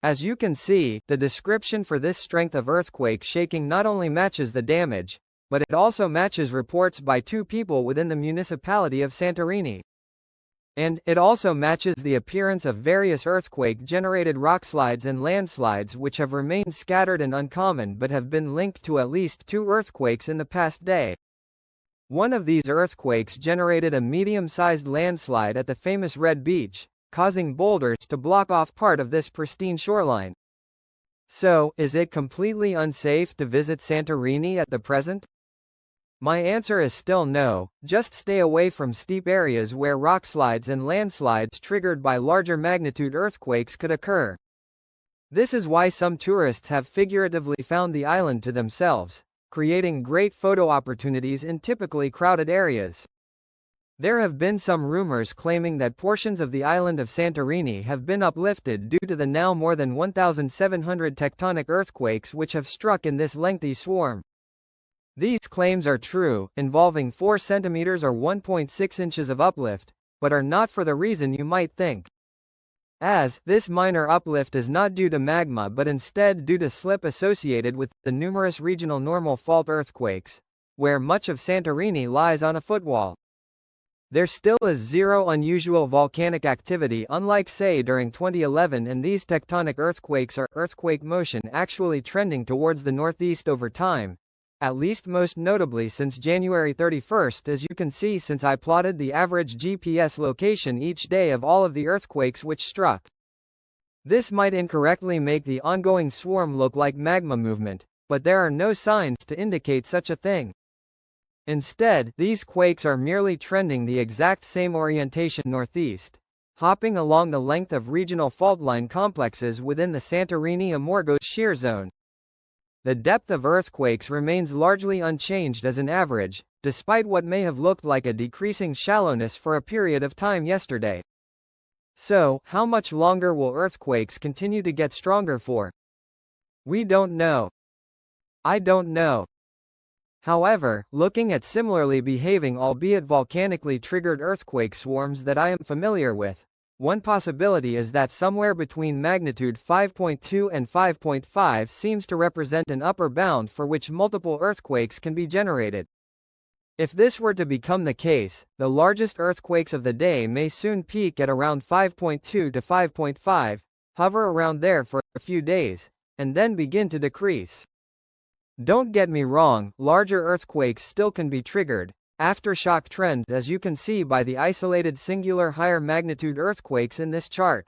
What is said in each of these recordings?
As you can see, the description for this strength of earthquake shaking not only matches the damage, but it also matches reports by 2 people within the municipality of Santorini. And it also matches the appearance of various earthquake-generated rockslides and landslides which have remained scattered and uncommon but have been linked to at least 2 earthquakes in the past day. One of these earthquakes generated a medium-sized landslide at the famous Red Beach, causing boulders to block off part of this pristine shoreline. So, is it completely unsafe to visit Santorini at the present? My answer is still no. Just stay away from steep areas where rockslides and landslides triggered by larger magnitude earthquakes could occur. This is why some tourists have figuratively found the island to themselves, creating great photo opportunities in typically crowded areas. There have been some rumors claiming that portions of the island of Santorini have been uplifted due to the now more than 1,700 tectonic earthquakes which have struck in this lengthy swarm. These claims are true, involving 4 centimeters or 1.6 inches of uplift, but are not for the reason you might think. As this minor uplift is not due to magma but instead due to slip associated with the numerous regional normal fault earthquakes, where much of Santorini lies on a footwall. There still is zero unusual volcanic activity unlike say during 2011, and these tectonic earthquakes are earthquake motion actually trending towards the northeast over time, at least most notably since January 31st, as you can see since I plotted the average GPS location each day of all of the earthquakes which struck. This might incorrectly make the ongoing swarm look like magma movement, but there are no signs to indicate such a thing. Instead, these quakes are merely trending the exact same orientation northeast, hopping along the length of regional faultline complexes within the Santorini-Amorgos shear zone. The depth of earthquakes remains largely unchanged as an average, despite what may have looked like a decreasing shallowness for a period of time yesterday. So, how much longer will earthquakes continue to get stronger for? We don't know. I don't know. However, looking at similarly behaving albeit volcanically triggered earthquake swarms that I am familiar with, one possibility is that somewhere between magnitude 5.2 and 5.5 seems to represent an upper bound for which multiple earthquakes can be generated. If this were to become the case, the largest earthquakes of the day may soon peak at around 5.2 to 5.5, hover around there for a few days, and then begin to decrease. Don't get me wrong, larger earthquakes still can be triggered, aftershock trends, as you can see by the isolated singular higher magnitude earthquakes in this chart.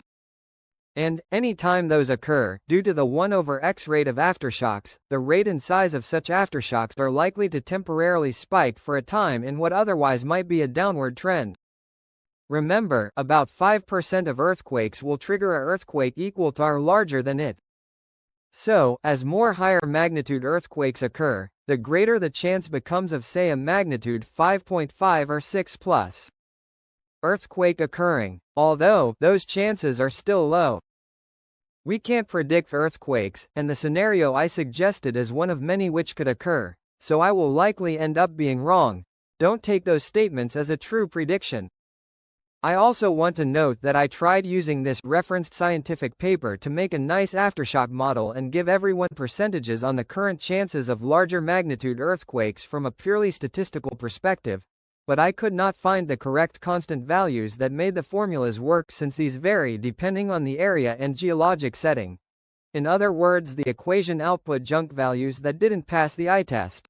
And, any time those occur, due to the 1/x rate of aftershocks, the rate and size of such aftershocks are likely to temporarily spike for a time in what otherwise might be a downward trend. Remember, about 5% of earthquakes will trigger an earthquake equal to or larger than it. So, as more higher magnitude earthquakes occur, the greater the chance becomes of say a magnitude 5.5 or 6 plus earthquake occurring, although those chances are still low. We can't predict earthquakes, and the scenario I suggested is one of many which could occur, so I will likely end up being wrong. Don't take those statements as a true prediction. I also want to note that I tried using this referenced scientific paper to make a nice aftershock model and give everyone percentages on the current chances of larger magnitude earthquakes from a purely statistical perspective, but I could not find the correct constant values that made the formulas work since these vary depending on the area and geologic setting. In other words, the equation output junk values that didn't pass the eye test.